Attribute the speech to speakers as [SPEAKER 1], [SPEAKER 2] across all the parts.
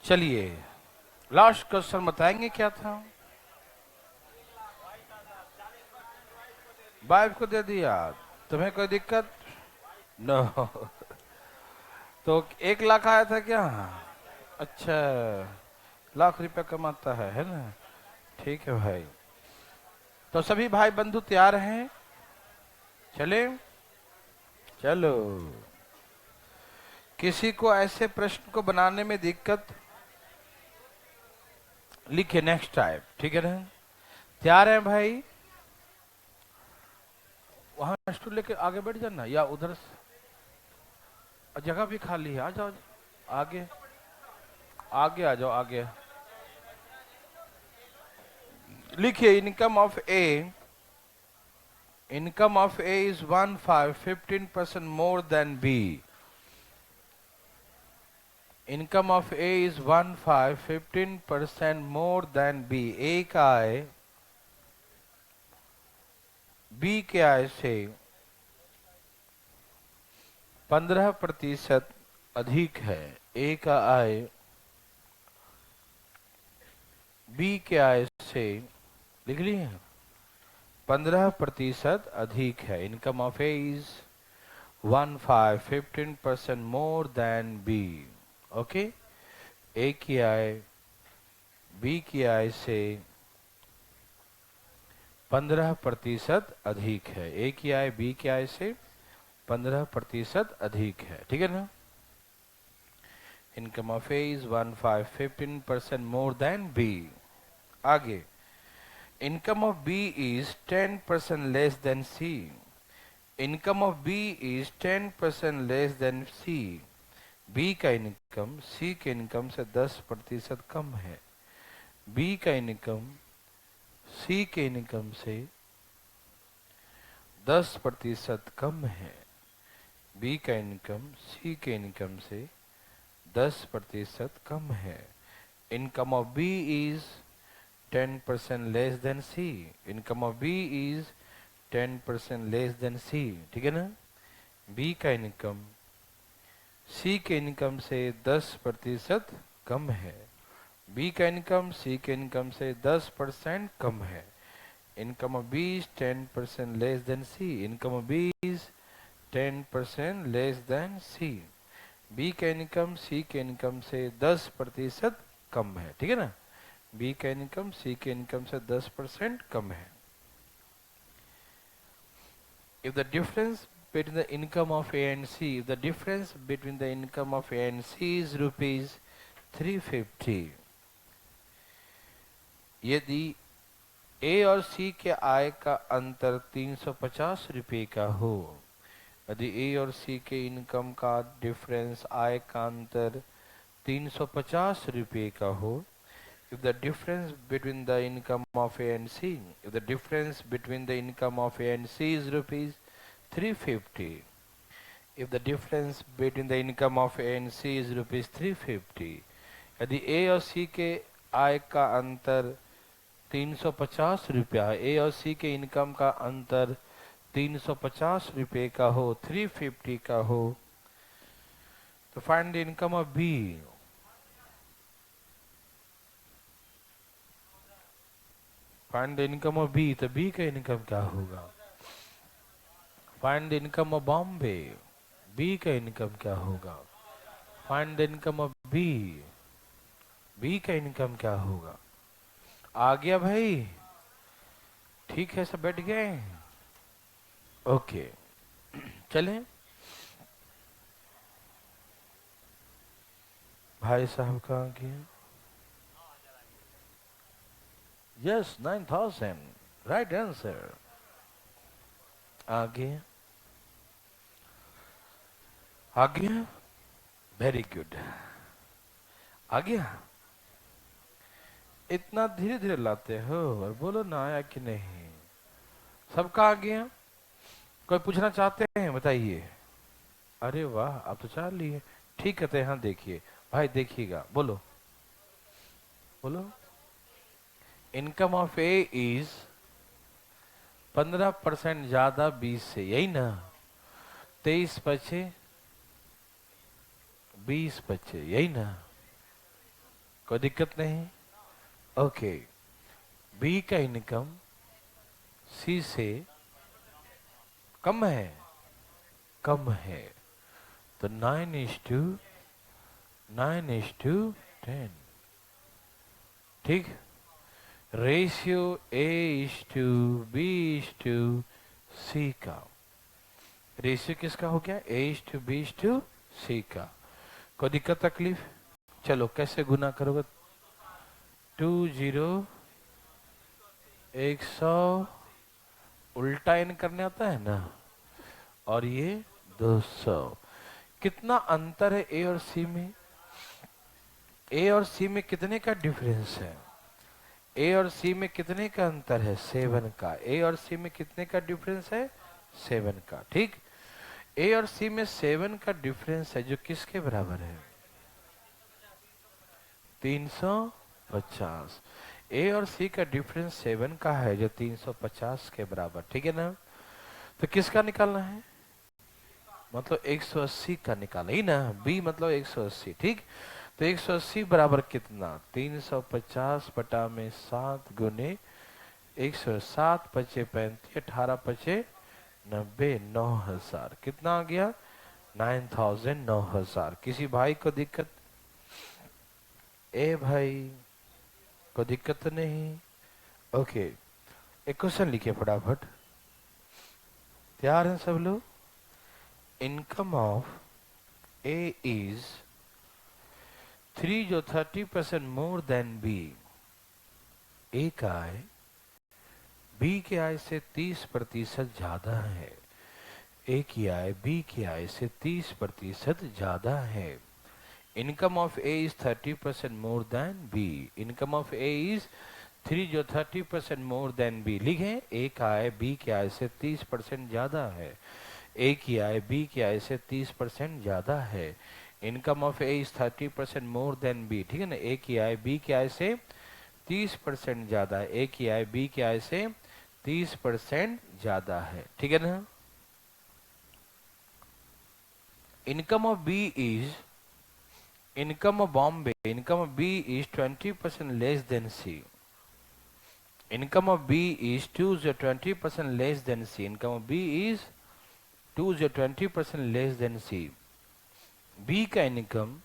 [SPEAKER 1] चलिए last question बताएंगे क्या था। वाइफ को दे दिया, तुम्हें कोई दिक्कत? नो। तो 1 लाख आया था क्या? अच्छा, लाख रुपया कमाता है ना? ठीक है भाई। तो सभी भाई बंधु तैयार हैं? चले चलो। किसी को ऐसे प्रश्न को बनाने में दिक्कत, लिखे नेक्स्ट टाइप, ठीक है ना? तैयार हैं भाई? वहां स्टूल लेके आगे बैठ जाना या उधर जगह भी खाली है, आ जाओ आगे। आगे आ जाओ आगे। लिखिए income of A is 15% more than B. Income of A is 15% more than B. A का आय बी के आय से 15% अधिक है। ए का आय बी के आय से, लिख लिए, 15% अधिक है। Income of A is 15% more than B. Okay, A की आय बी की आय से 15% अधिक है। ए की आय बी की आय से 15% अधिक है, ठीक है ना? Income of A is 15% more than B. आगे, income of B is 10% less than C. Income of B is 10% less than C. B का इनकम सी के इनकम से 10% कम है। बी का इनकम सी के इनकम से 10% कम है। बी का इनकम सी के इनकम से 10% कम है। Income of B is 10% less than C. Income of B is 10% less than C, ठीक है ना? बी का इनकम सी के इनकम से 10% कम है। बी का इनकम सी के इनकम से 10% कम है। Income of B is 10% less than C. Income of B is 10% less than C. B का इनकम सी के इनकम से 10% कम है, ठीक है ना? बी का इनकम सी के इनकम से 10% कम है। If the difference between the income of A and C, if the difference between the income of A and C is rupees 350, यदि ए और सी के आय का अंतर 350 रुपये का हो, यदि ए और सी के इनकम का डिफरेंस आय का अंतर 350 रुपये का हो, if the difference between the income of A and C, if the difference between the income of A and C is rupees 350, if the difference between the income of A and C is rupees 350, यदि ए और सी के आय का अंतर 350 रुपया, ए और सी के income का अंतर 350 रुपये का हो, 350 का हो, तो find the income of B. Find the income of B, तो बी का इनकम क्या होगा? Find the income of Bombay, B का इनकम क्या होगा? Find the income of B, B का इनकम क्या होगा? आ गया भाई? ठीक है, सब बैठ गए? ओके, चलें। भाई साहब कहाँ गए? Yes, 9000 right answer. आगे आ गया, वेरी गुड, आ गया। इतना धीरे धीरे लाते हो और बोलो ना आया कि नहीं। सबका आ गया? कोई पूछना चाहते हैं, बताइए। अरे वाह, आप तो चाह लिए। ठीक है, तो यहाँ देखिए भाई, देखिएगा, बोलो बोलो। इनकम ऑफ ए इज 15% ज्यादा 20 से, यही ना? 23 बचे 20 बचे, यही ना? कोई दिक्कत नहीं। ओके, बी का इनकम सी से कम है, कम है, तो 9:10, ठीक। रेशियो A/B/C का, रेशियो किसका हो गया? A/B/C का। कोई दिक्कत तकलीफ? चलो कैसे गुना करोगे? 20, 100, उल्टा इन करने आता है ना, और ये 200। कितना अंतर है ए और सी में? ए और सी में कितने का डिफरेंस है? ए और सी में कितने का अंतर है? 7 का। ए और सी में कितने का डिफरेंस है? 7 का, ठीक। ए और सी में 7 का डिफरेंस है, जो किसके बराबर है? 350। ए और सी का डिफरेंस 7 का है, जो 350 के बराबर, ठीक है ना। तो किसका निकालना है? मतलब 180 का निकालना ही ना, बी मतलब 180, ठीक। तो 180 बराबर कितना? 350 बटा में 7 गुने 107 पचे 35, 18 पचे 90, 9,000। कितना आ गया? 9,000, 9,000। किसी भाई को दिक्कत? ए भाई को दिक्कत तो नहीं? ओके, एक क्वेश्चन लिखिए फटाफट। तैयार हैं सब लोग? इनकम ऑफ ए इज 3, जो 30% मोर देन बी। ए का आय बी के आय से 30% ज्यादा है। ए की आय बी की आय से 30% ज्यादा है। Income of A is 30% more than B. Income of A is 3, जो 30% मोर देन बी। लिखें, ए का आय बी की आय से 30% ज्यादा है। ए की आय बी की आय से 30% ज्यादा है। Income of A is 30% more than B, ठीक है ना। ए की आय बी की आय से 30% ज्यादा है। ए की आय बी की आय से 30% ज्यादा है, ठीक है ना। Income of B is, income of Bombay, income of B is 20% less than C. Income of B is 2, जो 20% less than C. Income of B is 2, जो 20% लेस देन सी। बी का इनकम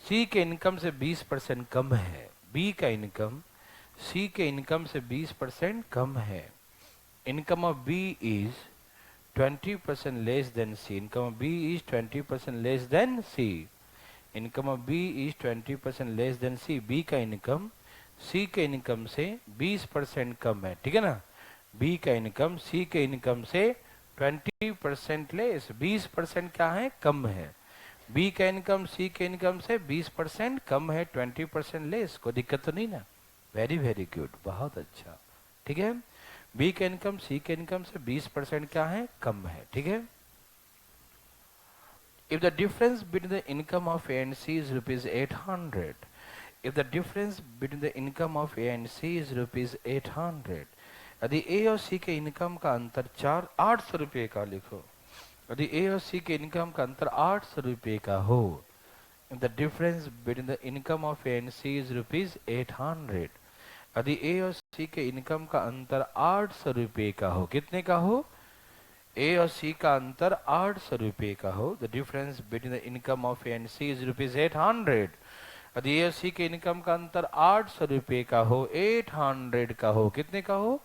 [SPEAKER 1] सी के इनकम से 20% कम है। B का income C के income से 20% कम है। Income of B is 20% less than C. Income of B is 20% less than C. Income of B is 20% less than C. B का इनकम सी के इनकम से 20% कम है, ठीक है ना। बी का इनकम सी के इनकम से 20% लेस, 20% क्या है? कम है। बी का इनकम सी के इनकम से 20% कम है, 20% लेस। कोई दिक्कत तो नहीं ना? वेरी वेरी गुड, बहुत अच्छा, ठीक है। बी का इनकम सी के इनकम से 20% क्या है? कम है, ठीक है। If the difference between the income of A and C is rupees 800, if the difference between the income of A and C is rupees 800, यदि A और C के इनकम का अंतर 800 रुपये का, लिखो, यदि A और C के इनकम का अंतर 800 रुपये का हो, if the difference between the income of A and C is rupees 800, यदि A और C के इनकम का अंतर 800 रुपये का हो, कितने का हो? ए और सी का अंतर 800 रुपये का हो। The difference between the income of A and C is rupees 800। यदि ए और सी के इनकम का अंतर 800 रुपये का हो, 800 का हो, कितने का हो?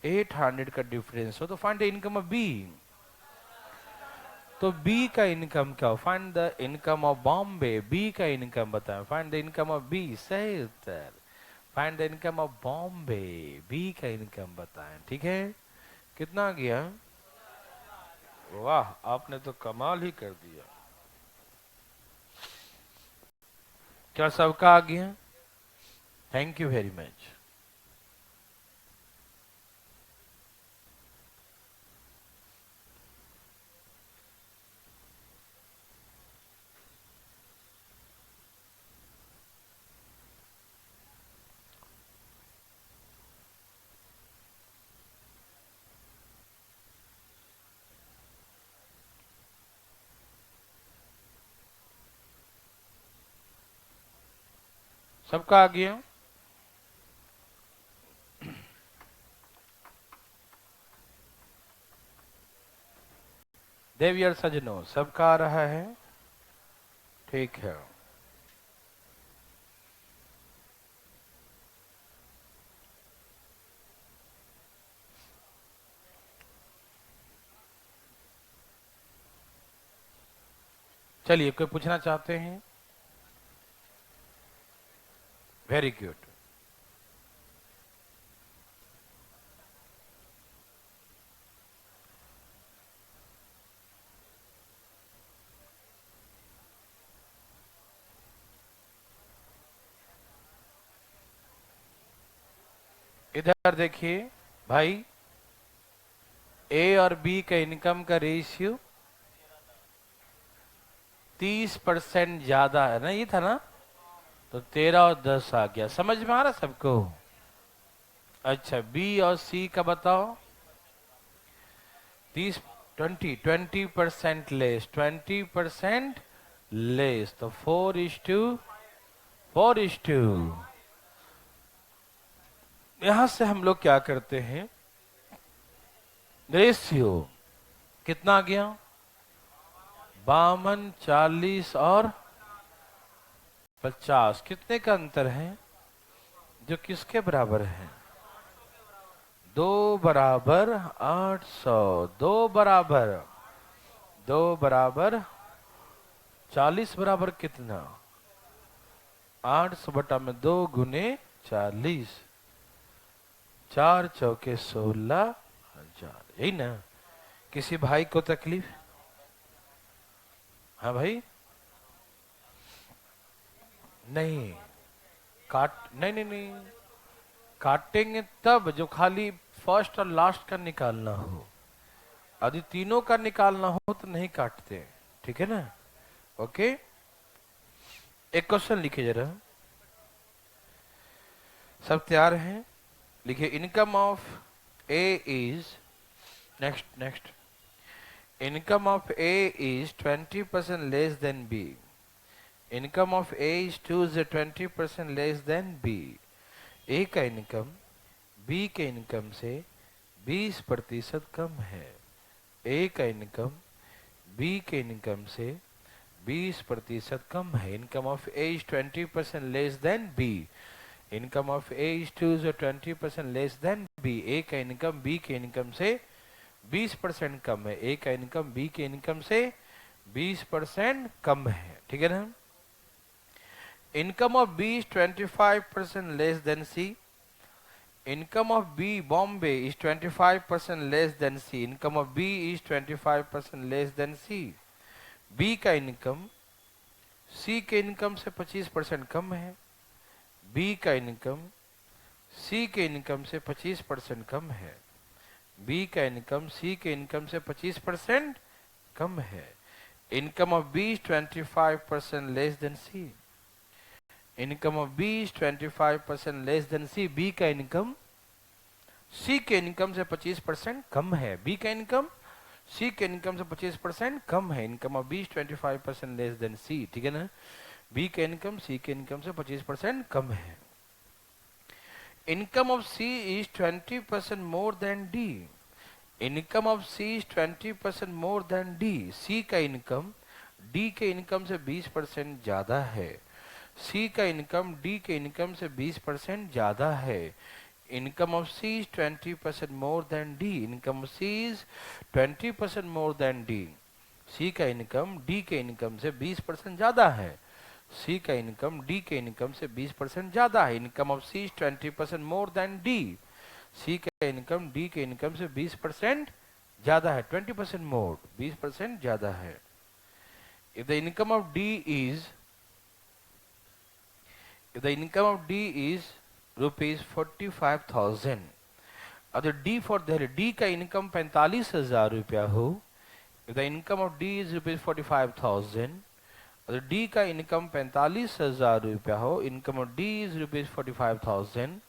[SPEAKER 1] 800 का डिफरेंस हो, तो find the income of B. तो बी का इनकम क्या हो? Find the income of Bombay. B का इनकम बताएं। Find the income of B, सही उत्तर। Find the income of Bombay, B का इनकम बताएं, ठीक है। कितना आ गया? वाह, आपने तो कमाल ही कर दिया। क्या सबका आ गया? Thank you very much. सबका आ गया? देवी और सजनों, सबका आ रहा है? ठीक है। चलिए, कोई पूछना चाहते हैं? Very good. इधर देखिए भाई, ए और बी का इनकम का रेशियो 30% ज्यादा है ना, ये था ना? तो 13 और 10 आ गया। समझ में आ रहा सबको? अच्छा, बी और सी का बताओ। 30, 20% लेस, 20% लेस, तो 4:4:2। यहां से हम लोग क्या करते हैं, रेशियो कितना आ गया? 52, 40 और 50। कितने का अंतर है? जो किसके बराबर है? 2 = 800। 2 = 40 बराबर कितना? 800/2 गुने 40। 4×4 = 16,000। यही ना? किसी भाई को तकलीफ? हाँ भाई। नहीं नहीं नहीं नहीं, काटेंगे तब जो खाली फर्स्ट और लास्ट का निकालना हो। यदि तीनों का निकालना हो तो नहीं काटते। ठीक है ना? ओके। एक क्वेश्चन लिखिए जरा। सब तैयार हैं? लिखिए, income of A is, next next, income of A is 20% less than B. Income of A is 20% less than B. A का इनकम बी के इनकम से 20% कम है। ए का इनकम बी के इनकम से 20% कम है। Income of A is 20% less than B. Income of A is 20% less than B. A का इनकम बी के इनकम से 20% कम है। ए का इनकम बी के इनकम से 20% कम है। ठीक है ना? Income of B is 25% less than C. Income of B Bombay is 25% less than C. Income of B is 25% less than C. B का इनकम C के इनकम से 25% कम है। B का इनकम C के इनकम से 25% कम है। B का इनकम C के इनकम से 25% कम है। Income of B is 25% less than C. Income of B is 25% less than C. B का इनकम सी के इनकम से 25% कम है। बी का इनकम सी के इनकम से 25% कम है। Income of B is 25% less than C. ठीक है ना? बी का इनकम सी के इनकम से 25% कम है। Income of C is 20% more than D. Income of C is 20% more than D. C का इनकम डी के इनकम से 20% ज्यादा है। सी का इनकम डी के इनकम से 20% ज्यादा है। Income of C is 20% more than D. Income of C is 20% more than D. C का इनकम D के इनकम से 20% ज्यादा है। C का इनकम D के इनकम से 20% ज्यादा है। Income of C is 20% more than D. C का इनकम D के इनकम से 20% ज्यादा है। 20% more, 20% ज्यादा है। If the income of D is, if the income of D is rupees 45,000, अगर डी फॉर डी का इनकम 45,000 रुपया हो, the income of D is rupees 45,000, अगर डी का इनकम 45,000 रुपया हो, income of D is rupees 45,000,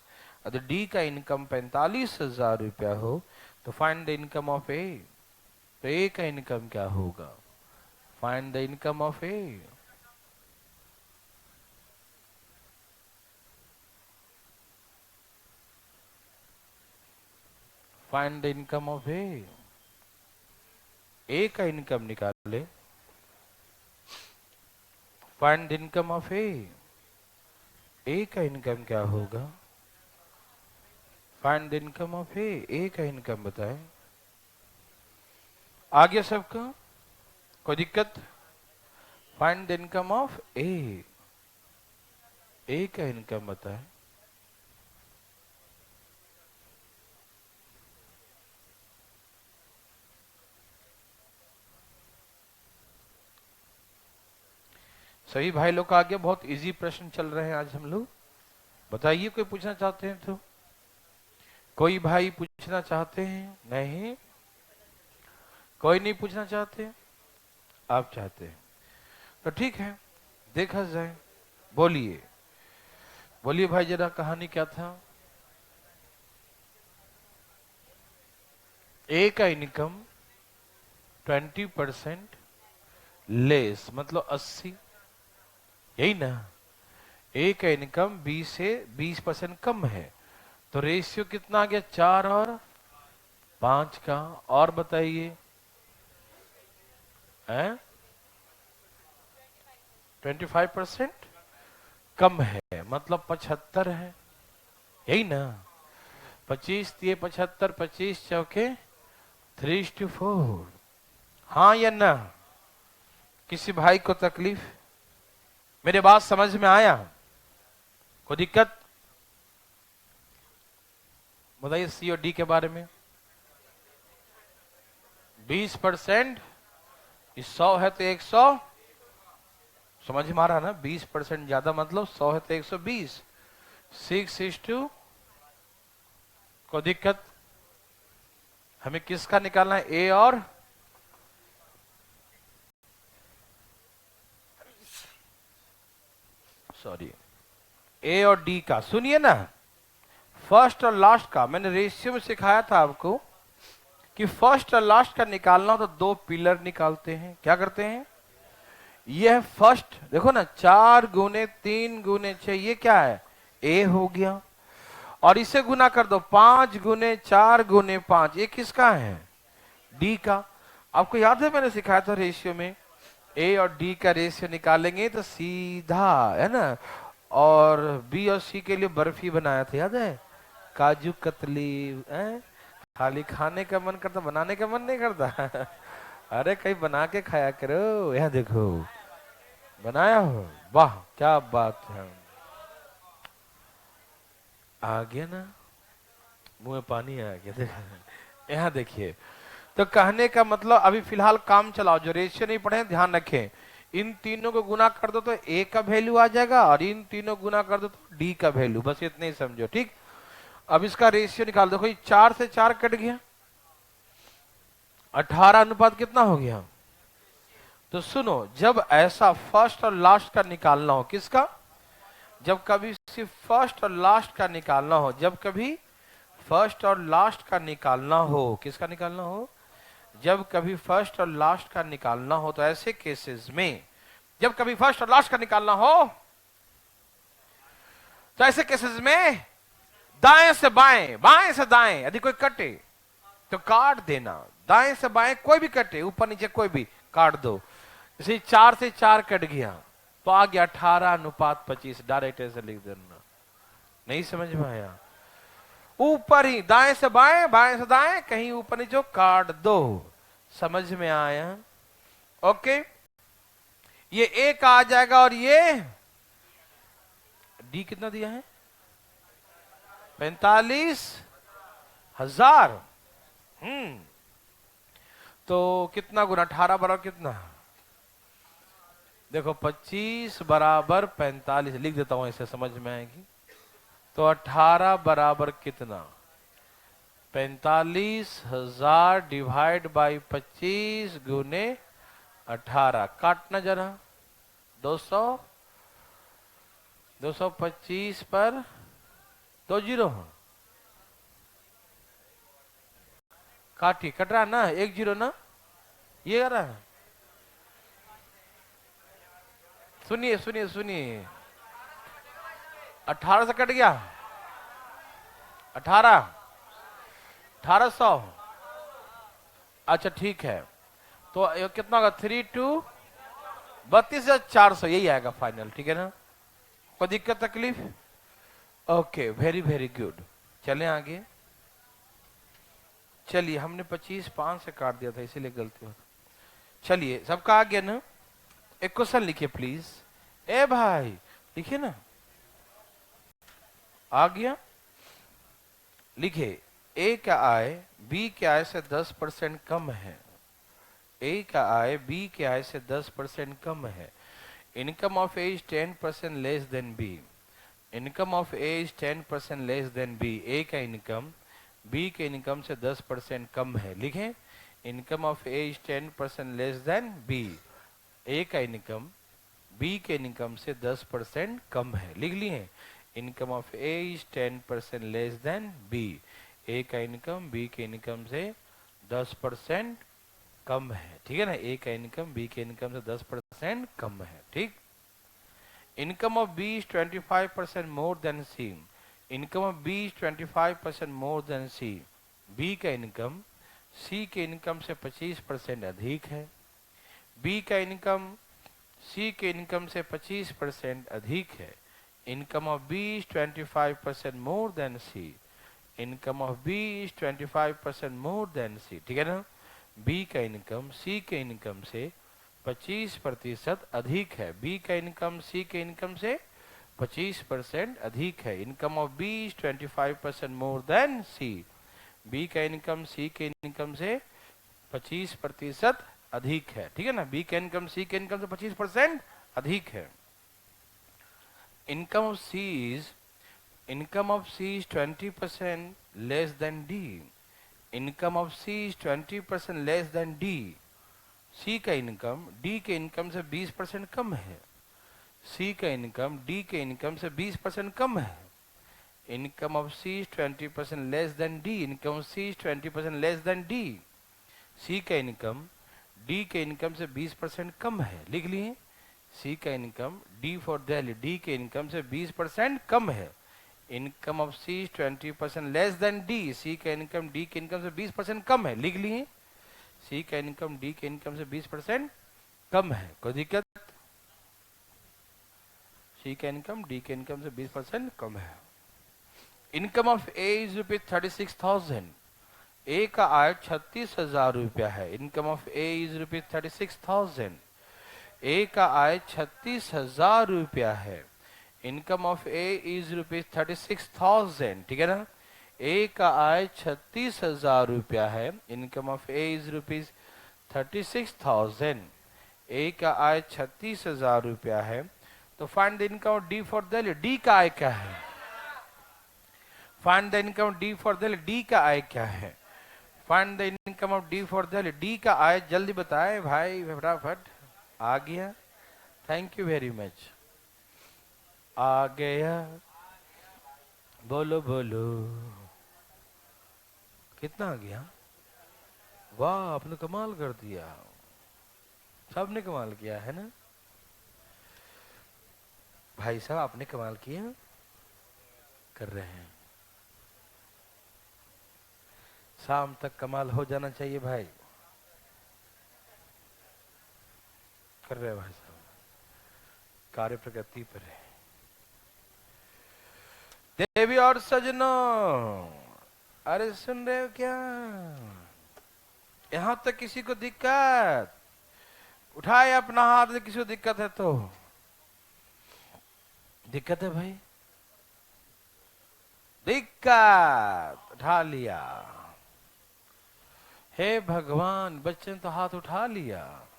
[SPEAKER 1] अगर डी का इनकम 45,000 रुपया हो, तो find the income of A. तो ए का इनकम क्या होगा? Find the income of A. Find the income of A का इनकम निकाले। Find the income of A का इनकम क्या होगा? Find the income of A का इनकम बताएं। आ गया सबका? कोई दिक्कत? Find the income of A का इनकम बताएं। सभी भाई लोग का आगे बहुत इजी प्रश्न चल रहे हैं आज हम लोग। बताइए, कोई पूछना चाहते हैं तो? कोई भाई पूछना चाहते हैं? नहीं, कोई नहीं पूछना चाहते? आप चाहते हैं तो ठीक है, देखा जाए। बोलिए बोलिए भाई, जरा कहानी क्या था? ए का इनकम 20% लेस, मतलब 80, यही ना? ए का इनकम 20 से 20% कम है, तो रेशियो कितना आ गया? 4 और 5 का। और बताइए, 25% कम है, मतलब 75 है, यही ना? 25 दिए 75, 25 चौके 3:4। हाँ या ना? किसी भाई को तकलीफ? मेरे बात समझ में आया? कोई दिक्कत? बताइए सी और डी के बारे में। 20% 100 है तो 100, समझ में आ रहा ना? 20% ज्यादा मतलब 100 है तो 120। 6:2। कोई दिक्कत? हमें किसका निकालना है? ए और सॉरी ए और डी का। सुनिए ना, फर्स्ट और लास्ट का मैंने रेशियो में सिखाया था आपको कि फर्स्ट और लास्ट का निकालना हो तो 2 पिलर निकालते हैं। क्या करते हैं? यह फर्स्ट देखो ना, 4 गुने 3 गुने 6, ये क्या है? ए हो गया। और इसे गुना कर दो, 5 गुने 4 गुने 5, ये किसका है? डी का। आपको याद है मैंने सिखाया था रेशियो में, ए और डी का रेशियो निकालेंगे तो सीधा है ना। और बी और सी के लिए बर्फी बनाया था, याद है? काजू कतली है? खाली खाने का मन करता, बनाने का मन नहीं करता। अरे कहीं बना के खाया करो। यह देखो, बनाया हो, वाह क्या बात है। आ गया ना, मुंह में पानी आ गया। देखो यहाँ देखिए, तो कहने का मतलब अभी फिलहाल काम चलाओ, जो रेशियो नहीं पढ़े ध्यान रखें। इन तीनों को गुना कर दो तो ए का वैल्यू आ जाएगा, और इन तीनों गुना कर दो तो डी का वैल्यू, बस इतने ही समझो, ठीक? अब इसका रेशियो निकाल दो। 4 से 4 कट गया, 18 अनुपात कितना हो गया? तो सुनो, जब ऐसा फर्स्ट और लास्ट का निकालना हो, किसका? जब कभी सिर्फ फर्स्ट और लास्ट का निकालना हो, जब कभी फर्स्ट और लास्ट का निकालना हो, किसका निकालना हो? जब कभी फर्स्ट और लास्ट का निकालना हो, तो ऐसे केसेस में जब कभी फर्स्ट और लास्ट का निकालना हो, तो ऐसे केसेस में दाएं से बाएं, बाएं से दाएं, यदि कोई कटे तो काट देना। दाएं से बाएं कोई भी कटे, ऊपर नीचे कोई भी काट दो। जैसे 4 से 4 कट गया तो आ गया 18:25, डायरेक्ट ऐसे लिख देना। नहीं समझ में आया? ऊपर ही दाएं से बाएं, बाएं से दाएं, कहीं ऊपर नीचे काट दो। समझ में आया? ओके, ये ए का आ जाएगा, और ये डी कितना दिया है? 45,000। तो कितना गुना 18 बराबर कितना? देखो 25 बराबर 45, लिख देता हूं, इसे समझ में आएगी। तो 18 बराबर कितना? 45,000 डिवाइड बाई 25 गुने 18। काटना जरा, 225 पर 2 जीरो काटी, कट रहा ना? 1 जीरो ना, ये कर रहा है। सुनिए सुनिए सुनिए, 18 से कट गया 18, 1800। अच्छा ठीक है, तो ये कितना होगा, 32,400 यही आएगा फाइनल, ठीक है ना? कोई दिक्कत तकलीफ? Okay, very very good. चलें आगे। चलिए, हमने 25 5 से काट दिया था इसीलिए गलती हो। चलिए, सबका आ गया ना? एक क्वेश्चन लिखिए प्लीज। ए भाई लिखिए ना, आ गया? लिखिए, ए का आय बी के आय से 10% कम है। ए का आय बी के आय से 10% कम है। Income of A is 10% less than B. Income of A is 10% less than B. A का इनकम बी के इनकम से 10% कम है। लिखें, income of A is 10% less than B. A का इनकम बी के इनकम से 10% कम है। लिख लिए, income of A is 10% less than B. A का इनकम बी के इनकम से 10% कम है, ठीक है ना? ए का इनकम बी के इनकम से 10% कम है, ठीक? Income of B is 25% more than C. Income of B is 25% more than C. B का इनकम सी के इनकम से 25% अधिक है। बी का इनकम सी के इनकम से 25% अधिक है। Income of B is 25% more than C. Income of B is 25% more than C, ठीक है ना? बी का इनकम सी के इनकम से 25% अधिक है। बी का इनकम सी के इनकम से 25% अधिक है। Income of B is 25% more than C. B का इनकम सी के इनकम से 25% अधिक है, ठीक है ना? बी का इनकम सी के इनकम से 25% अधिक है। Income of C is 20% less than D. Income of C is 20% less than D. C का इनकम डी के इनकम से 20% कम है। सी का इनकम डी के इनकम से 20% कम है। Income of C is 20% less than D. Income of C is 20% less than D. C का इनकम डी के इनकम से 20% कम है। लिख लिए, सी का income D for Delhi D के इनकम से 20% कम है। Income of C is 20% less than D. C का इनकम डी के इनकम से 20% कम है। लिख लिए, सी का इनकम डी के इनकम से 20% कम है। कोई दिक्कत? सी का इनकम डी के इनकम से 20% कम है। Income of A is ₹36,000। A का आय 36,000 रुपया है। Income of A is ₹36,000। A का आय 36,000 रुपया है। इनकम ऑफ ए इज ₹36,000, ठीक है ना? ए का आय 36,000 रुपया है। Income of A is ₹36,000। A का आय 36,000 रुपया है। तो find the income of D for Delhi. D का आय क्या है? Find the income of D for Delhi. D का आय क्या है? Find the income of D for Delhi. D का आय जल्दी बताएं भाई, फटाफट। आ गया? Thank you very much. आ गया? बोलो बोलो, कितना आ गया? वाह, आपने कमाल कर दिया। सबने कमाल किया है ना भाई साहब? आपने कमाल किया, कर रहे हैं। शाम तक कमाल हो जाना चाहिए भाई। कर रहे हैं भाई साहब, कार्य प्रगति पर है। देवी और सजनों, अरे सुन रहे हो क्या? यहां तक किसी को दिक्कत? उठाए अपना हाथ, किसी को दिक्कत है तो। दिक्कत है भाई? दिक्कत उठा लिया। हे भगवान, बच्चे ने तो हाथ उठा लिया।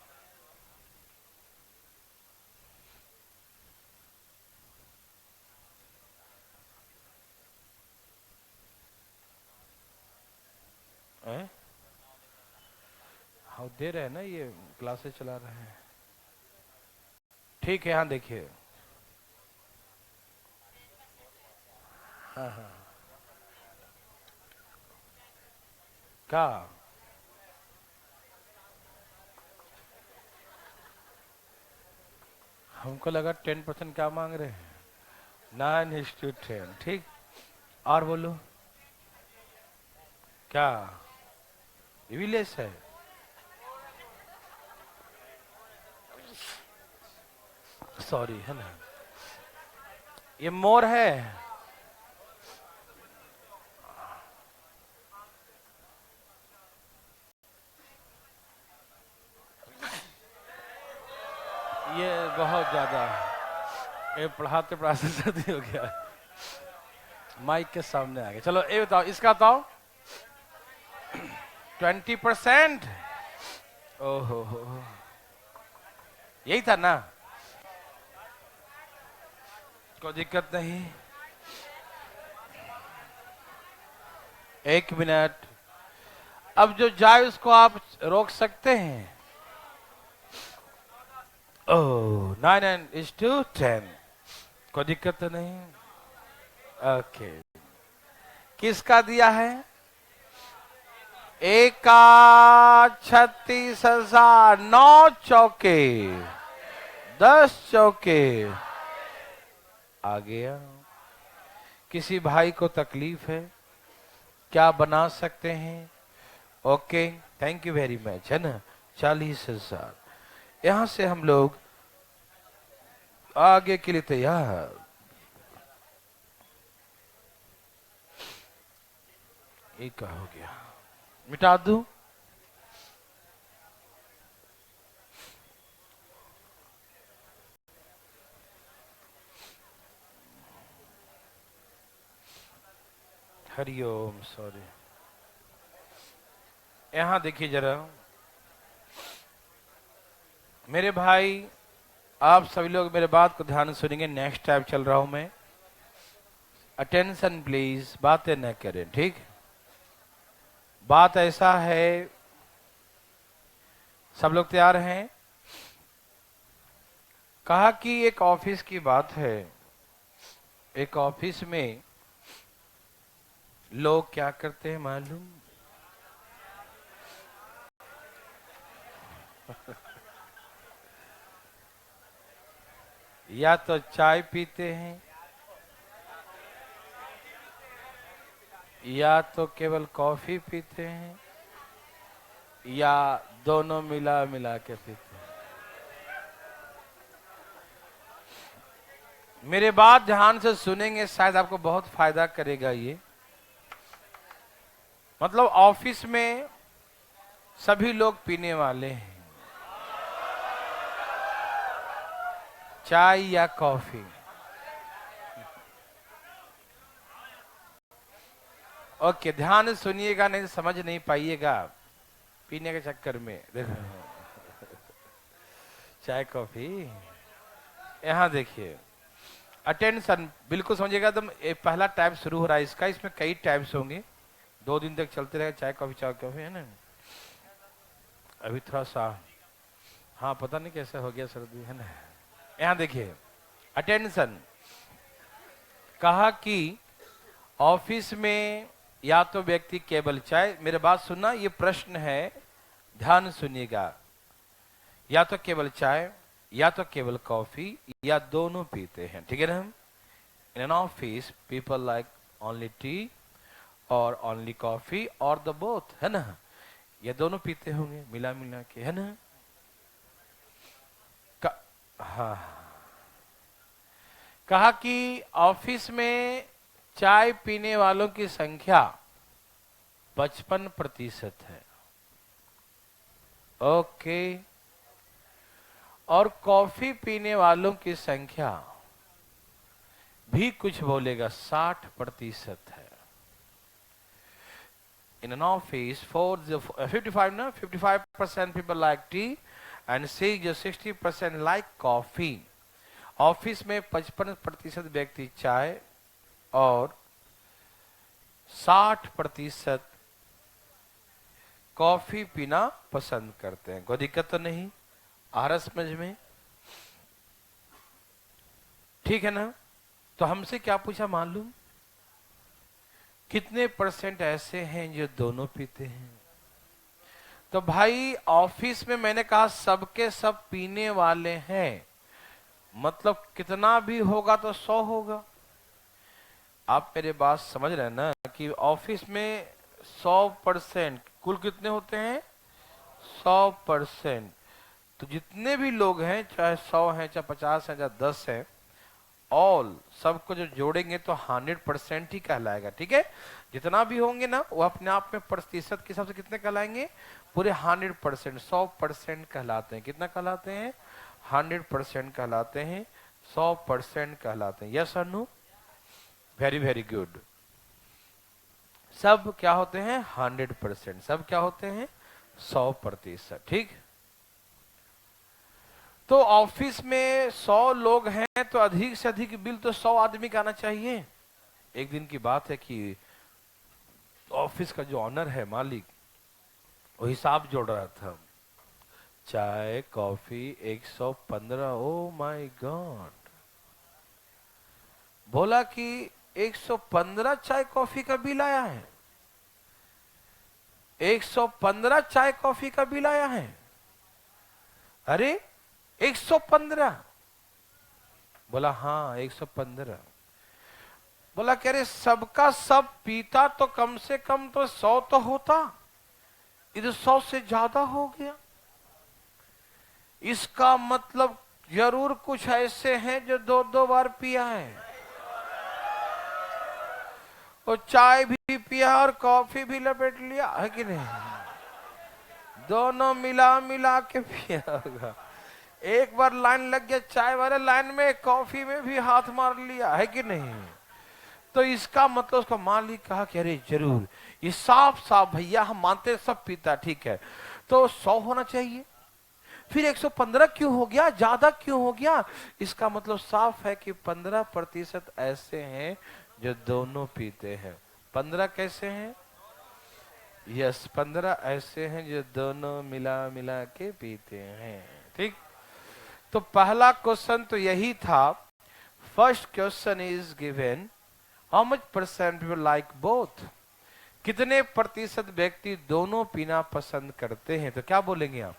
[SPEAKER 1] हाँ दे रहे हैं ना, ये क्लासेस चला रहे हैं। ठीक है, हाँ देखिए। हाँ हाँ, क्या? हमको लगा 10% क्या मांग रहे हैं। 9:10, ठीक। और बोलो क्या रिविलेस है? सॉरी, है ना, ये मोर है। ये बहुत ज्यादा, ये पढ़ाते पढ़ाते सर्दी हो गया, माइक के सामने आ गया। चलो ये बताओ, इसका बताओ। 20%। ओहो हो, यही था ना, कोई दिक्कत नहीं। 1 मिनट। अब जो जाए उसको आप रोक सकते हैं। ओह, 9:10। कोई दिक्कत तो नहीं। ओके, किसका दिया है? 36,000। 9 चौके, 10 चौके आ गया। किसी भाई को तकलीफ है, क्या बना सकते हैं? Okay, thank you very much, है ना। 40,000। यहां से हम लोग आगे के लिए तैयार। एक का हो गया, मिटा दूं? हरिओम, सॉरी। यहां देखिए जरा मेरे भाई, आप सभी लोग मेरे बात को ध्यान से सुनेंगे। नेक्स्ट टाइप चल रहा हूं मैं, अटेंशन प्लीज, बातें न करें, ठीक? बात ऐसा है, सब लोग तैयार हैं? कहा कि एक ऑफिस की बात है। एक ऑफिस में लोग क्या करते हैं मालूम? या तो चाय पीते हैं, या तो केवल कॉफी पीते हैं, या दोनों मिला मिला के पीते हैं। मेरे बात ध्यान से सुनेंगे, शायद आपको बहुत फायदा करेगा ये। मतलब ऑफिस में सभी लोग पीने वाले हैं, चाय या कॉफी। ओके, ध्यान से सुनिएगा, नहीं तो समझ नहीं पाइएगा पीने के चक्कर में। देखो, चाय कॉफी। यहां देखिए, अटेंशन बिल्कुल समझिएगा एकदम। पहला टाइप शुरू हो रहा है इसका, इसमें कई टाइप्स होंगे, 2 दिन तक चलते रहेगा। चाय कॉफी, है ना। अभी थोड़ा सा, हाँ, पता नहीं कैसे हो गया सर्दी, है ना। यहां देखिए, अटेंशन। कहा कि ऑफिस में या तो व्यक्ति केवल चाय, मेरे बात सुनना, ये प्रश्न है, ध्यान सुनिएगा। या तो केवल चाय, या तो केवल कॉफी, या दोनों पीते हैं, ठीक है ना। In an office people like only T और ओनली कॉफी और द बोथ, है ना। ये दोनों पीते होंगे मिला मिला के, है ना। हाँ, कहा कि ऑफिस में चाय पीने वालों की संख्या 55% है। ओके, और कॉफी पीने वालों की संख्या भी कुछ बोलेगा 60% है। In an office 55% people like T and 60% like coffee. Office में 55% व्यक्ति चाय और 60% कॉफी पीना पसंद करते हैं। कोई दिक्कत तो नहीं आ रहा समझ में? ठीक है ना। तो हमसे क्या पूछा मालूम? कितने % ऐसे हैं जो दोनों पीते हैं? तो भाई ऑफिस में मैंने कहा सबके सब पीने वाले हैं, मतलब कितना भी होगा तो 100 होगा। आप मेरे बात समझ रहे हैं ना कि ऑफिस में 100%, कुल कितने होते हैं 100%। तो जितने भी लोग हैं, चाहे 100 हैं, चाहे 50 हैं, चाहे 10 हैं, ऑल सबको जो जोड़ेंगे तो 100% ही कहलाएगा। ठीक है, जितना भी होंगे ना वो अपने आप में प्रतिशत के हिसाब से कितने कहलाएंगे, पूरे 100%, 100% कहलाते हैं। कितना कहलाते हैं, 100% कहलाते हैं, 100% कहलाते हैं। यस और नो, वेरी वेरी गुड। सब क्या होते हैं 100%, सब क्या होते हैं 100%। ठीक, तो ऑफिस में 100 लोग हैं तो अधिक से अधिक बिल तो 100 आदमी का आना चाहिए। एक दिन की बात है कि ऑफिस का जो ऑनर है, मालिक, वो हिसाब जोड़ रहा था, चाय कॉफी 115, ओ माय गॉड। बोला कि 115 चाय कॉफी का बिल आया है, 115 चाय कॉफी का बिल आया है। अरे 115? बोला हाँ 115। बोला कह रहे सबका सब पीता तो कम से कम तो 100 तो होता, इधर 100 से ज्यादा हो गया। इसका मतलब जरूर कुछ ऐसे हैं जो 2-2 बार पिया है, और चाय भी पिया और कॉफी भी लपेट लिया है कि नहीं, दोनों मिला मिला के पिया होगा। एक बार लाइन लग गया चाय वाले लाइन में, कॉफी में भी हाथ मार लिया है कि नहीं। तो इसका मतलब उसका मालिक कहा कि अरे जरूर, ये साफ साफ भैया हम मानते सब पीता, ठीक है, तो 100 होना चाहिए, फिर 115 क्यों हो गया, ज्यादा क्यों हो गया। इसका मतलब साफ है कि 15% ऐसे हैं जो दोनों पीते हैं। 15 कैसे हैं, यस 15 ऐसे हैं जो दोनों मिला मिला के पीते हैं। ठीक, तो पहला क्वेश्चन तो यही था। First question is given, how much percent people like both, कितने प्रतिशत व्यक्ति दोनों पीना पसंद करते हैं। तो क्या बोलेंगे आप,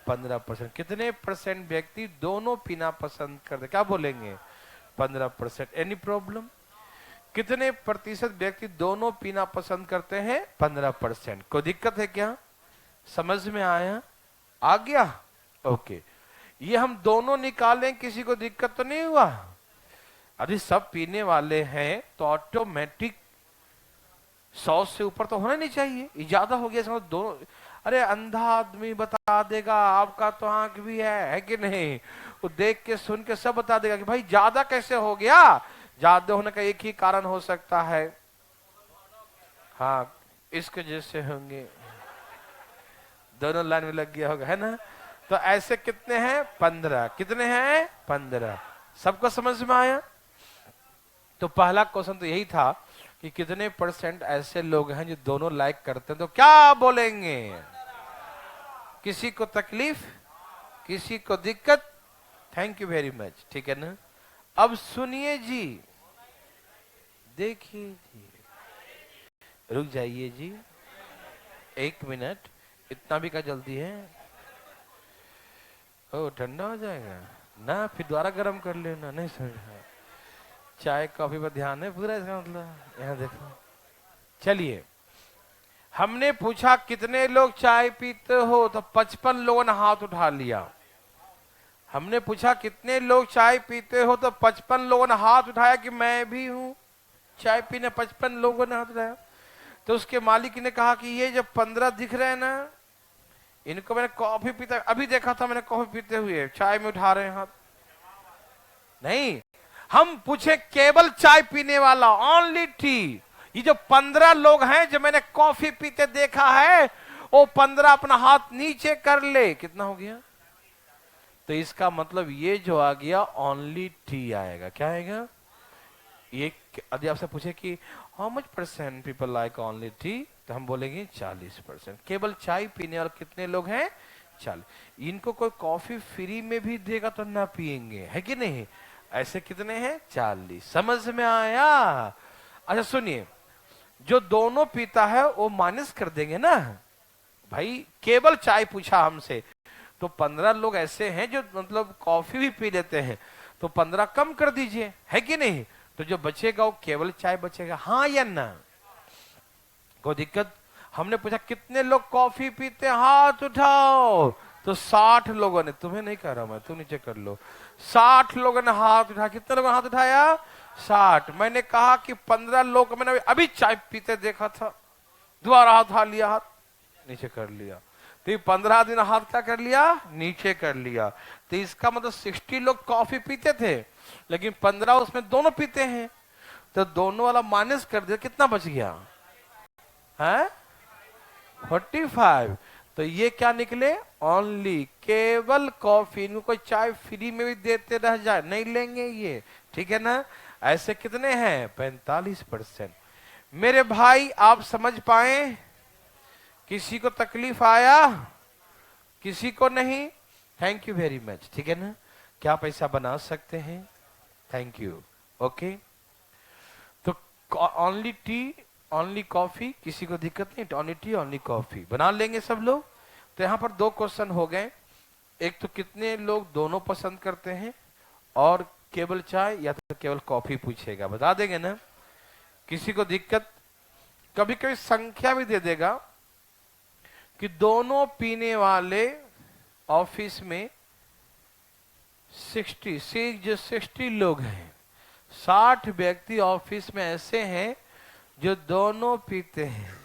[SPEAKER 1] 15%। कितने परसेंट व्यक्ति दोनों पीना पसंद करते, क्या बोलेंगे 15%। एनी प्रॉब्लम, कितने प्रतिशत व्यक्ति दोनों पीना पसंद करते हैं 15%। कोई दिक्कत है क्या, समझ में आया, आ गया, ओके। ये हम दोनों निकालें, किसी को दिक्कत तो नहीं हुआ। अभी सब पीने वाले हैं तो ऑटोमेटिक 100 से ऊपर तो होना नहीं चाहिए, ज्यादा हो गया दोनों। अरे अंधा आदमी बता देगा, आपका तो आंख भी है कि नहीं, वो देख के सुन के सब बता देगा कि भाई ज्यादा कैसे हो गया। ज्यादा होने का एक ही कारण हो सकता है, हाँ इसके जैसे होंगे, दोनों लाइन में लग गया होगा, है ना। तो ऐसे कितने हैं 15, कितने हैं 15। सबको समझ में आया। तो पहला क्वेश्चन तो यही था कि कितने परसेंट ऐसे लोग हैं जो दोनों लाइक करते हैं। तो क्या बोलेंगे, किसी को तकलीफ, किसी को दिक्कत। थैंक यू वेरी मच, ठीक है ना। अब सुनिए जी, देखिए जी, रुक जाइए जी 1 मिनट, इतना भी क्या जल्दी है, ओ ठंडा हो जाएगा ना, फिर दोबारा गर्म कर लेना, नहीं समझा। चाय कॉफी पर ध्यान है पूरा, इसका मतलब यहाँ देखो। चलिए, हमने पूछा कितने लोग चाय पीते हो, तो 55 लोगों ने हाथ उठा लिया। हमने पूछा कितने लोग चाय पीते हो, तो 55 लोगों ने हाथ उठाया कि मैं भी हूं चाय पीने, 55 लोगों ने हाथ उठाया। तो उसके मालिक ने कहा कि ये जब 15 दिख रहे हैं ना, इनको मैंने कॉफी पीता अभी देखा था, मैंने कॉफी पीते हुए, चाय में उठा रहे हैं हाथ। नहीं, हम पूछे केवल चाय पीने वाला, ओनली टी। ये जो 15 लोग हैं जो मैंने कॉफी पीते देखा है, वो 15 अपना हाथ नीचे कर ले, कितना हो गया। तो इसका मतलब ये जो आ गया ओनली टी आएगा। क्या आएगा, ये यदि आपसे पूछे कि how much percent people like only T, तो हम बोलेंगे 40%। केवल चाय पीने वाले कितने लोग हैं, 40। इनको कोई कॉफी फ्री में भी देगा तो ना पिएंगे, है कि नहीं। ऐसे कितने हैं 40। समझ में आया। अच्छा सुनिए, जो दोनों पीता है वो माइनस कर देंगे ना भाई, केवल चाय पूछा हमसे, तो 15 लोग ऐसे हैं जो मतलब कॉफी भी पी लेते हैं, तो 15 कम कर दीजिए, है कि नहीं। तो जो बचेगा वो केवल चाय बचेगा, हाँ या ना। कोई दिक्कत? हमने पूछा कितने लोग कॉफी पीते हैं, हाथ उठाओ, तो 60 लोगों ने, तुम्हें नहीं कह रहा मैं, तुम नीचे कर लो, 60 लोगों ने हाथ उठाया। कितने लोगों ने हाथ उठाया? 60। मैंने कहा कि 15 लोग मैंने अभी चाय पीते देखा था, दोबारा हाथ उठा लिया, हाथ नीचे कर लिया। तो ये 15 दिन हाथ क्या कर लिया? नीचे कर लिया। तो इसका मतलब 60 लोग कॉफी पीते थे, लेकिन 15 उसमें दोनों पीते हैं, तो दोनों वाला माइनस कर दिया, कितना बच गया है? 45। तो ये क्या निकले? ओनली, केवल कॉफी। इनको कोई चाय फ्री में भी देते रह जाए नहीं लेंगे ये, ठीक है ना? ऐसे कितने हैं? 45%। मेरे भाई आप समझ पाए? किसी को तकलीफ आया? किसी को नहीं? थैंक यू वेरी मच, ठीक है ना? क्या पैसा बना सकते हैं? Thank you. ओके, तो ओनली टी, ओनली कॉफी, किसी को दिक्कत नहीं? ओनली टी, ओनली कॉफी बना लेंगे सब लोग। तो यहाँ पर 2 क्वेश्चन हो गए। एक तो कितने लोग दोनों पसंद करते हैं, और केवल चाय या तो केवल कॉफी पूछेगा, बता देंगे ना? किसी को दिक्कत? कभी कभी संख्या भी दे देगा कि दोनों पीने वाले ऑफिस में 60 लोग हैं, 60 व्यक्ति ऑफिस में ऐसे हैं जो दोनों पीते हैं,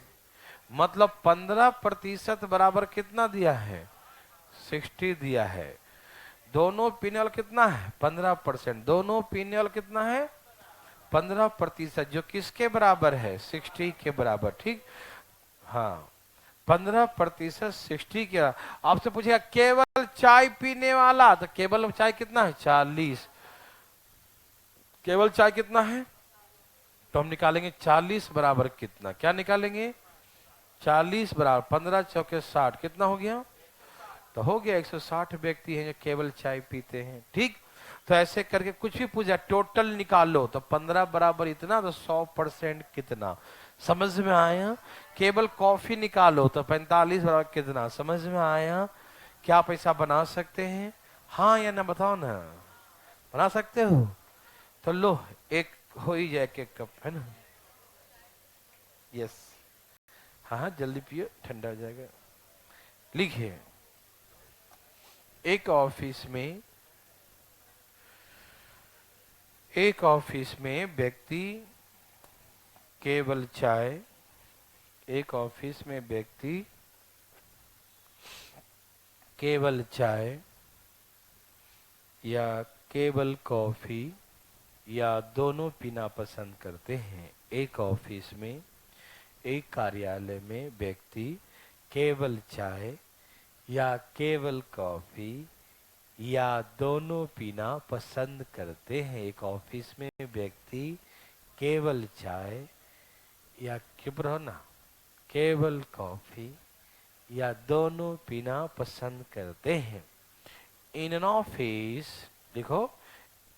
[SPEAKER 1] मतलब 15% बराबर कितना दिया है? 60 दिया है। दोनों पीने वाला कितना है? 15%। दोनों पीने वाला कितना है? 15%, जो किसके बराबर है? 60 के बराबर, ठीक? हाँ, 15% 60 के। आपसे पूछेगा केवल चाय पीने वाला, तो केवल चाय कितना है? 40। केवल चाय कितना है? तो हम निकालेंगे 40 बराबर कितना, क्या निकालेंगे? 40 बराबर 15 चौके 60, कितना हो गया? तो हो गया 160 व्यक्ति हैं जो केवल चाय पीते हैं, ठीक? तो ऐसे करके कुछ भी पूछा, टोटल निकालो, तो 15 बराबर इतना, तो 100% कितना? समझ में आया? केवल कॉफी निकालो तो 45 बराबर कितना? समझ में आया? क्या पैसा बना सकते हैं? हाँ या ना बताओ ना, बना सकते हो? तो लो, एक हो ही जाए, एक कप, है ना? यस, हाँ हाँ, जल्दी पियो, ठंडा हो जाएगा। लिखिए, एक ऑफिस में व्यक्ति केवल चाय, एक ऑफिस में व्यक्ति केवल चाय या केवल कॉफी या दोनों पीना पसंद करते हैं। एक ऑफिस में, एक कार्यालय में व्यक्ति केवल चाय या केवल कॉफी या दोनों पीना पसंद करते हैं। एक ऑफिस में व्यक्ति केवल चाय या केवल कॉफी या दोनों पीना पसंद करते हैं। इन एन ऑफिस, देखो,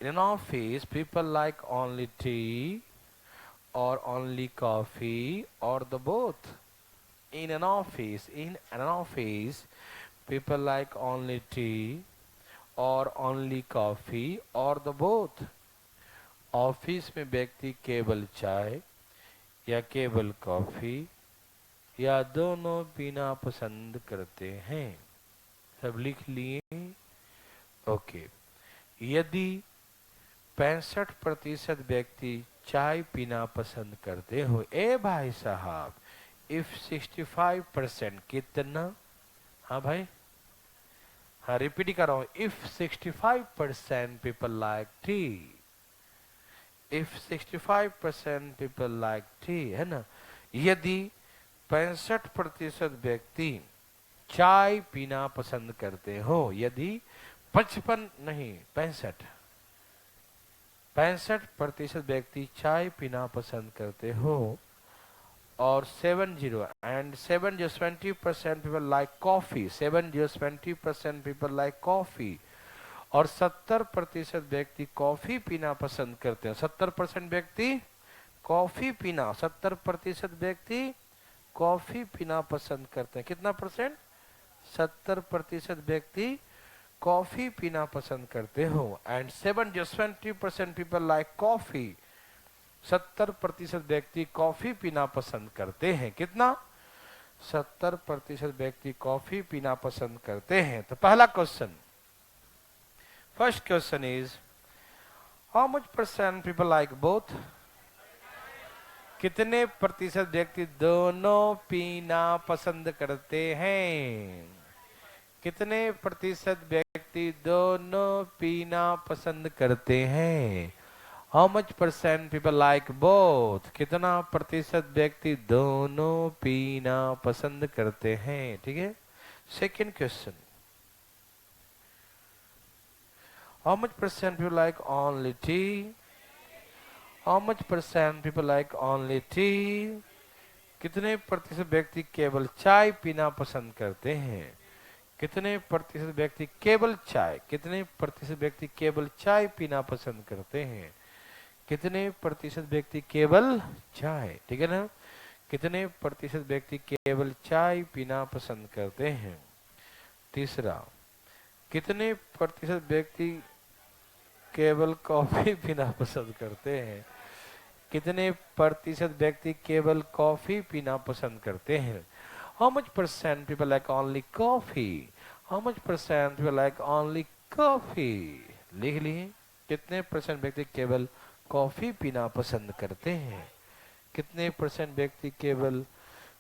[SPEAKER 1] in an office people like only T or only coffee or the both. In an office, people like only tea or only coffee or the both. Office में व्यक्ति केवल चाय या केवल कॉफी या दोनों पीना पसंद करते हैं। सब लिख लिए? ओके। यदि 65% व्यक्ति चाय पीना पसंद करते हो, ए भाई साहब, इफ 65% कितना? हाँ भाई, हाँ रिपीट कर रहा हूं, if 65% people like T, if 65% people like T, है ना? यदि 65% व्यक्ति चाय पीना पसंद करते हो, यदि 55 नहीं 65% व्यक्ति चाय पीना पसंद करते हो, और 20% people like coffee, 20% people like coffee, और 70% व्यक्ति कॉफी पीना पसंद करते हैं। 70% व्यक्ति कॉफी पीना, 70% व्यक्ति कॉफी पीना पसंद करते हैं। कितना परसेंट? 70% व्यक्ति कॉफी पीना पसंद करते हो, एंड 70% पीपल लाइक कॉफी, 70% व्यक्ति कॉफी पीना पसंद करते हैं। कितना? 70% व्यक्ति कॉफी पीना पसंद करते हैं। तो पहला question, first question is how much percent people like both? कितने प्रतिशत व्यक्ति दोनों पीना पसंद करते हैं? कितने प्रतिशत व्यक्ति दोनों पीना पसंद करते हैं? How much percent people like both? कितना प्रतिशत व्यक्ति दोनों पीना पसंद करते हैं? ठीक है। Second question, how much percent people like only T? How much percent people like only T? कितने प्रतिशत व्यक्ति केवल चाय पीना पसंद करते हैं? कितने प्रतिशत व्यक्ति केवल चाय, कितने प्रतिशत व्यक्ति केवल चाय पीना पसंद करते हैं? कितने प्रतिशत व्यक्ति केवल चाय, ठीक है ना? कितने प्रतिशत व्यक्ति केवल चाय पीना पसंद करते हैं? तीसरा, कितने प्रतिशत व्यक्ति केवल कॉफी पीना पसंद करते हैं? कितने प्रतिशत व्यक्ति केवल कॉफी पीना पसंद करते हैं? How much percent people like only coffee? How much percent people like only coffee? लिख लिए। कितने परसेंट व्यक्ति केवल कॉफी पीना पसंद करते हैं? कितने परसेंट व्यक्ति केवल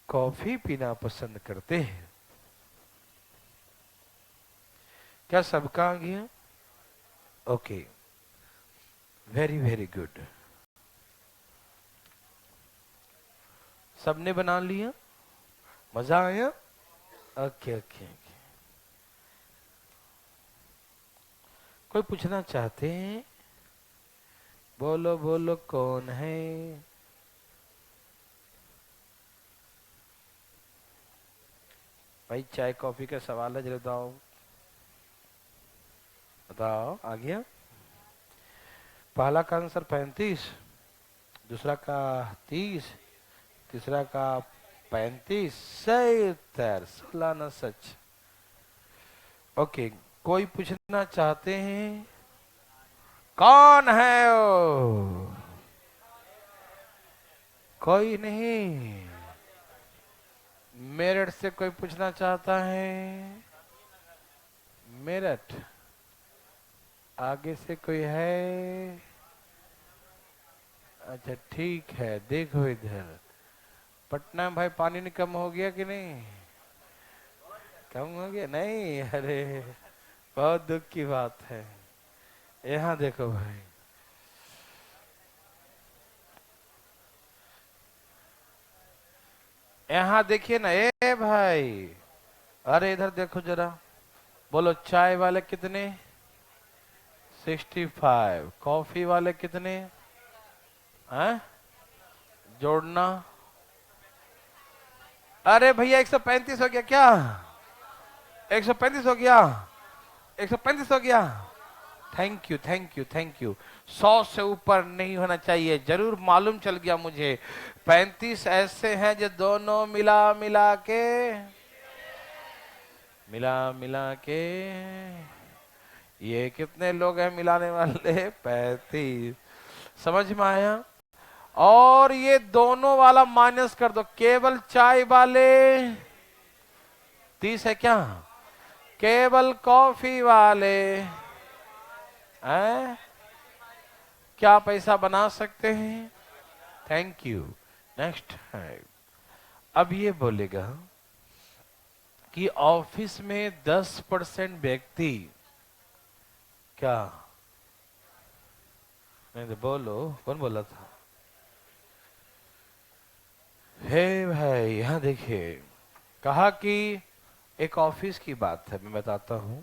[SPEAKER 1] कॉफी पीना पसंद करते हैं? क्या सबका आ गया? Okay, very very good. सबने बना लिया? मजा आया? Okay okay okay. कोई पूछना चाहते हैं? बोलो बोलो, कौन है? भाई चाय कॉफी का सवाल है, जरा बताओ। बताओ, आ गया? पहला का आंसर 35, दूसरा का 30, तीसरा का 35, सही उत्तर 16 न सच। ओके, कोई पूछना चाहते हैं? कौन है वो? कोई नहीं। मेरठ से कोई पूछना चाहता है? मेरठ। आगे से कोई है? अच्छा ठीक है, देखो इधर। पटना में भाई पानी नहीं कम हो गया कि नहीं? कम हो गया? नहीं, अरे बहुत दुख की बात है। यहाँ देखो भाई, यहाँ देखिए ना। ए भाई, अरे इधर देखो जरा। बोलो, चाय वाले कितने? 65। कॉफी वाले कितने हैं? जोड़ना। अरे भैया 135 हो गया क्या? 135 हो गया? 135 हो गया? Thank you thank you thank you. 100 से ऊपर नहीं होना चाहिए, जरूर मालूम चल गया मुझे। 35 ऐसे हैं जो दोनों मिला मिला के, मिला मिला के, ये कितने लोग हैं मिलाने वाले? 35। समझ में आया? और ये दोनों वाला माइनस कर दो, केवल चाय वाले 30 है क्या? केवल कॉफी वाले हैं? क्या पैसा बना सकते हैं? Thank you. नेक्स्ट है, अब ये बोलेगा कि ऑफिस में 10% व्यक्ति, क्या? नहीं तो बोलो, कौन बोला था? हे भाई, यहां देखिए, कहा कि एक ऑफिस की बात है, मैं बताता हूं,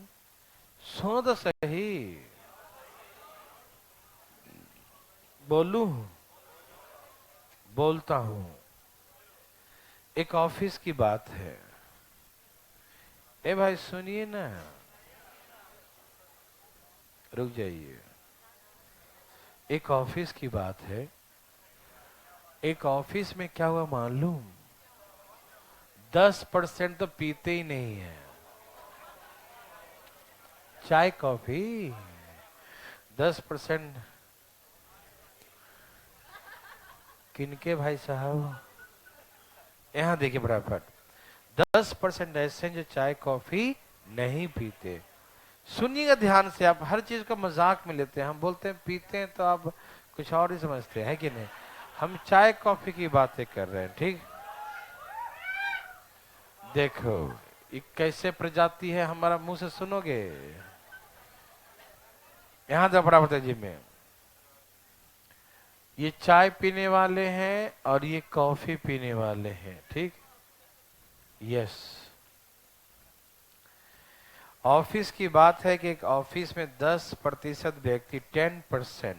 [SPEAKER 1] सुनो तो सही। बोलू? बोलता हूं। एक ऑफिस की बात है। ए भाई सुनिए ना, रुक जाइए। एक ऑफिस की बात है। एक ऑफिस में क्या हुआ मालूम? 10% तो पीते ही नहीं है चाय कॉफी। 10%। किनके भाई साहब? यहाँ देखिए फटाफट, 10% ऐसे हैं जो चाय कॉफी नहीं पीते। सुनिएगा ध्यान से, आप हर चीज को मजाक में लेते हैं, हम बोलते हैं पीते हैं तो आप कुछ और ही समझते हैं कि नहीं। हम चाय कॉफी की बातें कर रहे हैं, ठीक। देखो ये कैसे प्रजाति है, हमारा मुंह से सुनोगे। यहां तो बड़ा बताइए में, ये चाय पीने वाले हैं और ये कॉफी पीने वाले हैं, ठीक। यस, ऑफिस की बात है कि एक ऑफिस में 10% व्यक्ति, 10%,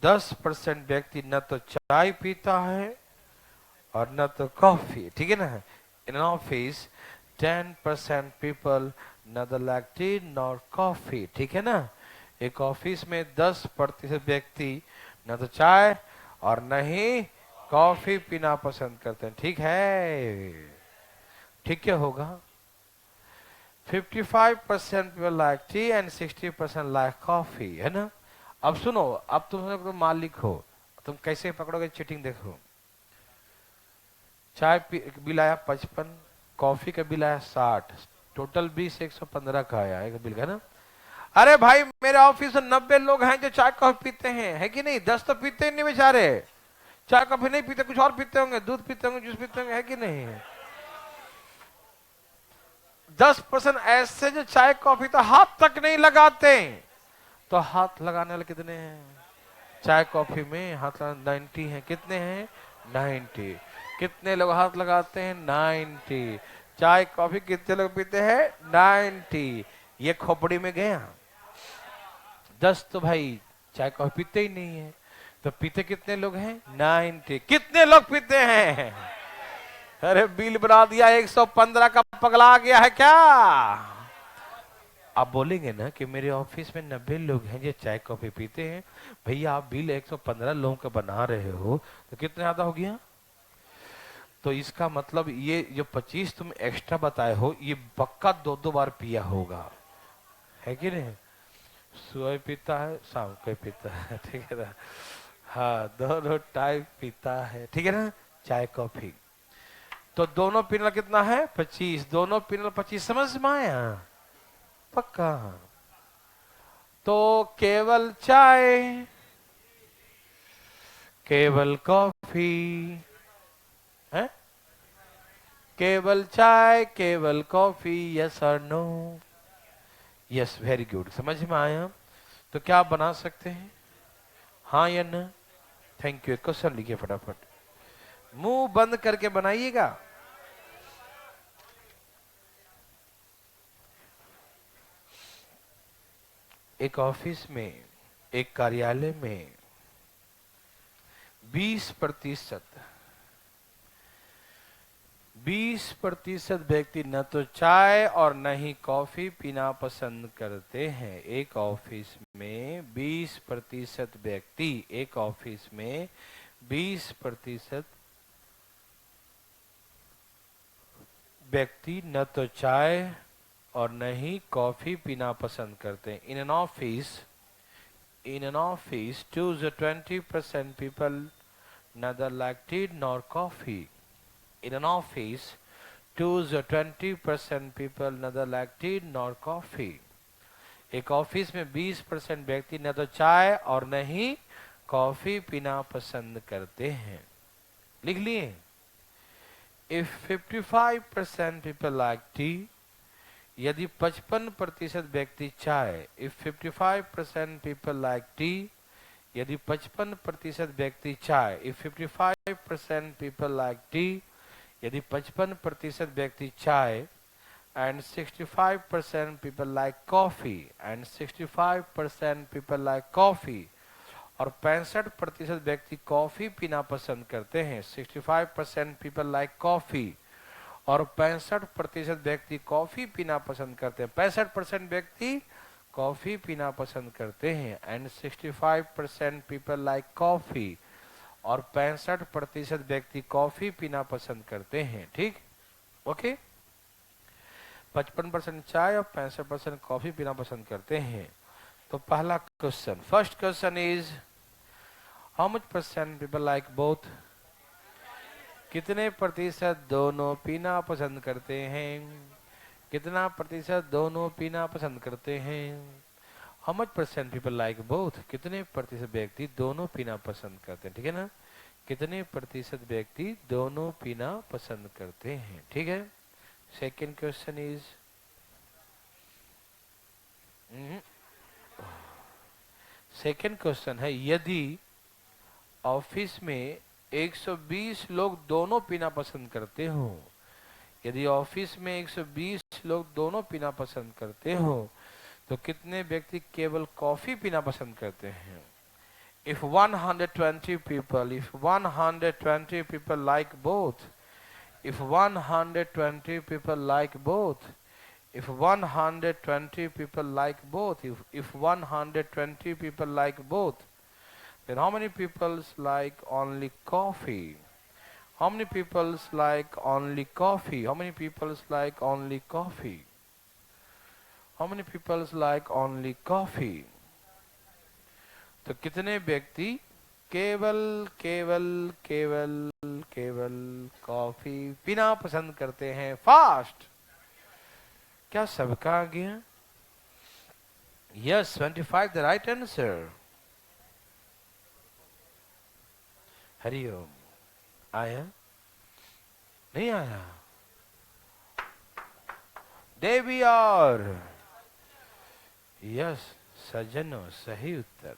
[SPEAKER 1] 10% व्यक्ति न तो चाय पीता है और न तो कॉफी, ठीक है ना। In an office 10% people neither lack tea nor coffee, ठीक है ना। एक ऑफिस में 10% व्यक्ति न तो चाय और न ही कॉफी पीना पसंद करते हैं, ठीक है। ठीक क्या होगा? 55% people like T and 60% like coffee, है ना। अब सुनो, अब तुम मालिक हो, तुम कैसे पकड़ोगे चीटिंग, देखो। चाय बिल आया 55, कॉफी का बिल आया 60, टोटल 20, 115 का आया एक बिल का ना। अरे भाई मेरे ऑफिस में 90 लोग हैं जो चाय कॉफी पीते हैं, है कि नहीं? 10 तो पीते ही नहीं बेचारे, चाय कॉफी नहीं पीते, कुछ और पीते होंगे, दूध पीते होंगे, जूस पीते होंगे, है कि नहीं? 10% ऐसे जो चाय कॉफी तो हाथ तक नहीं लगाते। तो हाथ लगाने वाले कितने हैं चाय कॉफी में? हाथ 90 हैं। कितने हैं? 90। कितने लोग हाथ लगाते हैं? 90। चाय कॉफी कितने लोग पीते हैं? 90। ये खोपड़ी में गया। 10 तो भाई चाय कॉफी पीते ही नहीं है, तो पीते कितने लोग हैं? 90। कितने लोग पीते हैं? अरे बिल बना दिया 115 का, पगला गया है क्या? आप बोलेंगे ना कि मेरे ऑफिस में 90 लोग हैं जो चाय कॉफी पीते हैं, भैया आप बिल 115 लोगों का बना रहे हो तो कितना ज्यादा हो गया? तो इसका मतलब ये जो 25 तुम एक्स्ट्रा बताए हो, ये पक्का 2-2 बार पिया होगा, है कि नहीं? सुबह पीता है, शाम को पीता है, ठीक है ना। हाँ, दोनों टाइम पीता है, ठीक है ना, चाय कॉफी। तो दोनों पीना कितना है? 25। दोनों पीना 25, समझ में आया? पक्का। तो केवल चाय, केवल कॉफी है, केवल चाय, केवल कॉफी, यस और नो? यस, वेरी गुड, समझ में आया। तो क्या आप बना सकते हैं, हाँ या ना? Thank you. क्वेश्चन लिखिए फटाफट, मुंह बंद करके बनाइएगा। एक ऑफिस में, एक कार्यालय में 20% 20% व्यक्ति न तो चाय और न ही कॉफी पीना पसंद करते हैं। एक ऑफिस में 20% व्यक्ति, एक ऑफिस में 20% व्यक्ति न तो चाय और न ही कॉफी पीना पसंद करते हैं। In an office 20% people neither like tea nor coffee. In an office, 20% people neither like tea nor coffee. एक ऑफिस में 20% व्यक्ति न तो चाय और न ही कॉफी पीना पसंद करते हैं। लिख लिए? If 55% people like tea, यदि 55% व्यक्ति चाय, if 55% people like tea, यदि 55% व्यक्ति चाय, if 55% people like tea, यदि 55% व्यक्ति चाय, and 65% people like coffee, and 65% people like coffee, और 65% व्यक्ति कॉफी पीना पसंद करते हैं। 65% people like coffee, और 65% व्यक्ति कॉफी पीना पसंद करते हैं। 65% व्यक्ति कॉफी पीना पसंद करते हैं, एंड 65% पीपल लाइक कॉफी, और 65% व्यक्ति कॉफी पीना पसंद करते हैं, ठीक। ओके, 55% चाय और 65% कॉफी पीना पसंद करते हैं। तो पहला question, first question is how much % people like both? कितने प्रतिशत दोनों पीना पसंद करते हैं? कितना प्रतिशत दोनों पीना पसंद करते हैं? How much percent people like both? कितने प्रतिशत व्यक्ति दोनों पीना पसंद करते हैं? ठीक है ना, कितने प्रतिशत व्यक्ति दोनों पीना पसंद करते हैं? ठीक है। Second question is, second question है, यदि ऑफिस में 120 लोग दोनों पीना पसंद करते हो, यदि ऑफिस में 120 लोग दोनों पीना पसंद करते हो, तो कितने व्यक्ति केवल कॉफी पीना पसंद करते हैं? If 120 people like both, if 120 people like both, if 120 people like both, if 120 people like both, then how many people like only coffee? How many people like only coffee? How many people like only coffee? How many people like only coffee? तो कितने व्यक्ति केवल केवल केवल केवल coffee पीना पसंद करते हैं? फास्ट, क्या सबका आ गया? Yes, 25 the right answer. Hariom. आया? नहीं आया? देवी और यस सज्जनों, सही उत्तर।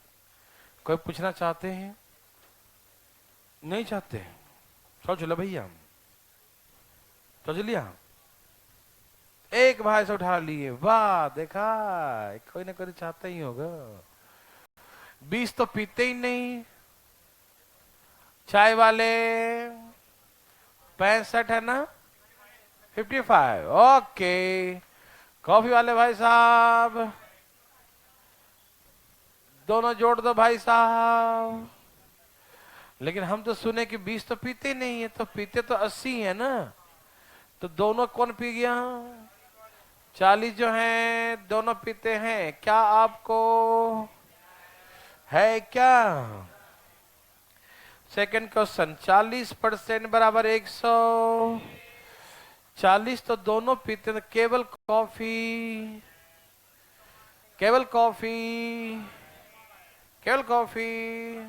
[SPEAKER 1] कोई पूछना चाहते हैं? नहीं चाहते? चलो चलो भैया, तो चलिए। एक भाई से उठा लिए, वाह, देखा कोई ना कोई चाहता ही होगा। 20 तो पीते ही नहीं। चाय वाले 65 है ना? 55, ओके। कॉफी वाले भाई साहब दोनों जोड़ दो भाई साहब। लेकिन हम तो सुने कि 20 तो पीते नहीं है, तो पीते तो 80 है ना, तो दोनों कौन पी गया? 40 जो हैं दोनों पीते हैं। क्या आपको है क्या? सेकंड क्वेश्चन, 40% बराबर 140, तो दोनों पीते हैं। केवल कॉफी, केवल कॉफी, केवल कॉफी,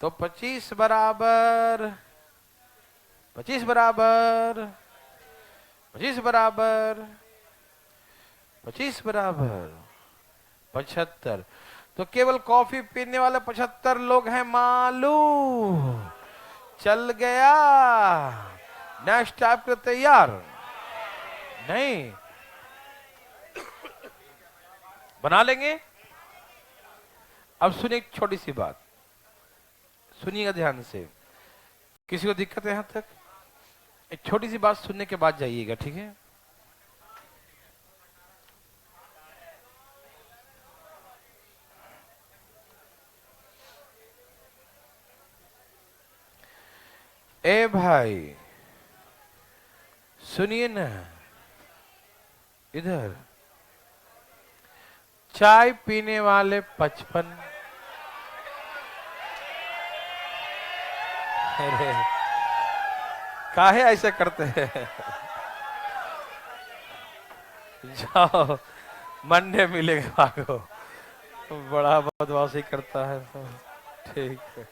[SPEAKER 1] तो 25 बराबर 25 बराबर 25 बराबर 25 बराबर 75, तो केवल कॉफी पीने वाले 75 लोग हैं। मालूम चल गया। नेक्स्ट आपके तैयार? नहीं बना लेंगे। अब सुनिए एक छोटी सी बात, सुनिएगा ध्यान से। किसी को दिक्कत है यहां तक? एक छोटी सी बात सुनने के बाद जाइएगा, ठीक है? ए भाई सुनिए ना, इधर चाय पीने वाले 55, अरे काहे ऐसे करते हैं? जाओ मंडे मिलेगा भागो, बड़ा बदमाशी करता है तो। ठीक है,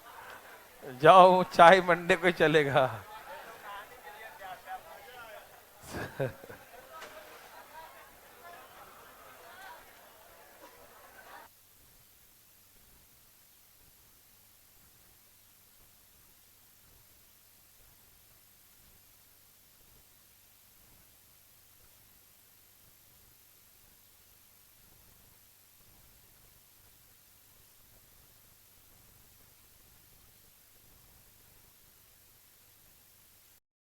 [SPEAKER 1] जाओ चाय मंडे को चलेगा।